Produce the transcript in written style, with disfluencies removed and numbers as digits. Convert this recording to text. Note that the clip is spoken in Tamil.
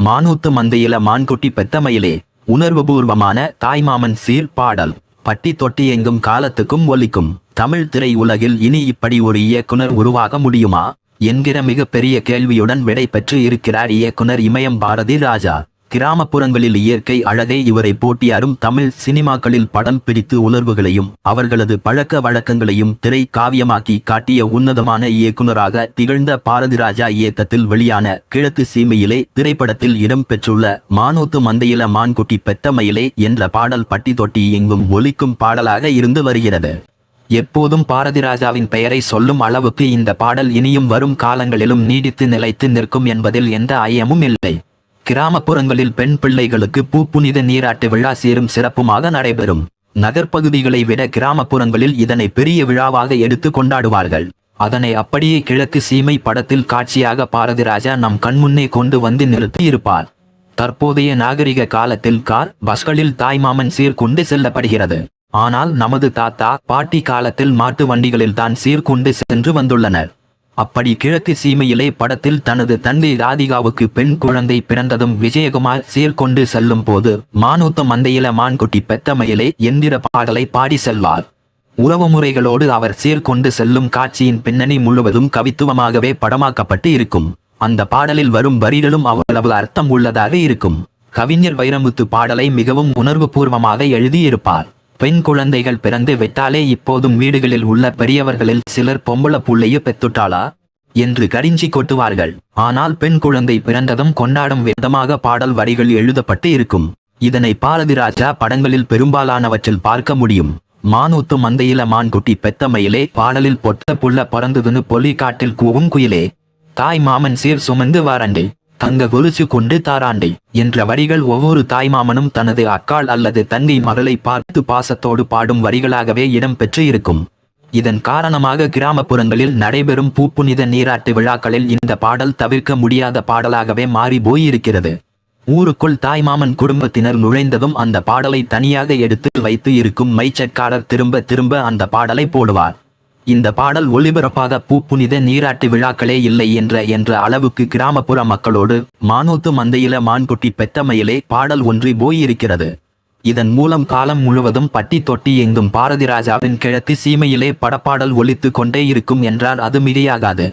மானூத்து மந்தையில மான்குட்டி பெத்த மயிலே. உணர்வுபூர்வமான தாய்மாமன் சீர் பாடல். பட்டி தொட்டி எங்கும் காலத்துக்கும் ஒலிக்கும். தமிழ் திரை உலகில் இனி இப்படி ஒரு இயக்குனர் உருவாக முடியுமா என்கிற மிகப்பெரிய கேள்வியுடன் விடை பெற்று இருக்கிறார் இயக்குனர் இமயம் பாரதி ராஜா. கிராமப்புறங்களில் இயற்கை அழகை இவரை போட்டியாரும் தமிழ் சினிமாக்களில் படம் பிடித்து உணர்வுகளையும் அவர்களது பழக்க வழக்கங்களையும் திரை காவியமாக்கி காட்டிய உன்னதமான இயக்குனராக திகழ்ந்த பாரதி ராஜா இயக்கத்தில் வெளியான கிழக்கு சீமையிலே திரைப்படத்தில் இடம் பெற்றுள்ள மானூத்து மந்தையில மான்குட்டி பெத்த மயிலே என்ற பாடல் பட்டி தொட்டி எங்கும் ஒலிக்கும் பாடலாக இருந்து வருகிறது. எப்போதும் பாரதி ராஜாவின் பெயரை சொல்லும் அளவுக்கு இந்த பாடல் இனியும் வரும் காலங்களிலும் நீடித்து நிலைத்து நிற்கும் என்பதில் எந்த ஐயமும் இல்லை. கிராமப்புறங்களில் பெண் பிள்ளைகளுக்கு பூப்புனித நீராட்டு விழா சீரும் சிறப்புமாக நடைபெறும். நகர்ப்பகுதிகளை விட கிராமப்புறங்களில் இதனை பெரிய விழாவாக எடுத்து கொண்டாடுவார்கள். அதனை அப்படியே கிழக்கு சீமை படத்தில் காட்சியாக பாரதி ராஜா நம் கண்முன்னே கொண்டு வந்து நிறுத்தி இருப்பார். தற்போதைய நாகரிக காலத்தில் கார் பஸ்களில் தாய்மாமன் சீர் கொண்டு செல்லப்படுகிறது. ஆனால் நமது தாத்தா பாட்டி காலத்தில் மாட்டு வண்டிகளில் தான் சீர்கொண்டு சென்று வந்துள்ளனர். அப்படி கிழக்கு சீமையிலே படத்தில் தனது தந்தை ராதிகாவுக்கு பெண் குழந்தை பிறந்ததும் விஜயகுமார் சீர்கொண்டு செல்லும் போது மானூத்து மந்தையில மான்குட்டி பெத்த மயிலே என்கிற பாடலை பாடி செல்வார். உறவுமுறைகளோடு அவர் சீர்கொண்டு செல்லும் காட்சியின் பின்னணி முழுவதும் கவித்துவமாகவே படமாக்கப்பட்டு இருக்கும். அந்த பாடலில் வரும் வரிகளும் அவ்வளவு அர்த்தம் உள்ளதாக இருக்கும். கவிஞர் வைரமுத்து பாடலை மிகவும் உணர்வுபூர்வமாக எழுதியிருப்பார். பெண் குழந்தைகள் பிறந்து விட்டாலே இப்போதும் வீடுகளில் உள்ள பெரியவர்களில் சிலர் பொம்பளை புள்ளைய பெத்துட்டாளா என்று கரிஞ்சி கொட்டுவார்கள். ஆனால் பெண் குழந்தை பிறந்ததும் கொண்டாடும் விதமாக பாடல் வரிகள் எழுதப்பட்டு இருக்கும். இதனை பாரதி ராஜா படங்களில் பெரும்பாலானவற்றில் பார்க்க முடியும். மானூத்து மந்தையில மான்குட்டி பெத்த மயிலே பாடலில் பொட்ட புள்ள பிறந்ததுன்னு பொலி காட்டில் கூவும் குயிலே, தாய் மாமன் சீர் சுமந்து வாரண்டே, தங்க கொலுசு கொண்டு தாராண்டை என்ற வரிகள் ஒவ்வொரு தாய்மாமனும் தனது அக்காள் அல்லது தங்கை மகளை பார்த்து பாசத்தோடு பாடும் வரிகளாகவே இடம் பெற்று இருக்கும். இதன் காரணமாக கிராமப்புறங்களில் நடைபெறும் பூப்புனித நீராட்டு விழாக்களில் இந்த பாடல் தவிர்க்க முடியாத பாடலாகவே மாறி போயிருக்கிறது. ஊருக்குள் தாய்மாமன் குடும்பத்தினர் நுழைந்ததும் அந்த பாடலை தனியாக எடுத்து வைத்து இருக்கும் மைச்சட்காரர் திரும்ப திரும்ப அந்த பாடலை போடுவார். இந்த பாடல் ஒளிபரப்பாத பூப்புனித நீராட்டு விழாக்களே இல்லை என்ற அளவுக்கு கிராமப்புற மக்களோடு மானூத்து மந்தையில மான்குட்டி பெத்த மயிலே பாடல் ஒன்றி போயிருக்கிறது. இதன் மூலம் காலம் முழுவதும் பட்டி தொட்டி எங்கும் பாரதி ராஜாவின் கிழக்கு சீமையிலே படப்பாடல் ஒலித்து கொண்டே இருக்கும் என்றால் அது மிகையாகாது.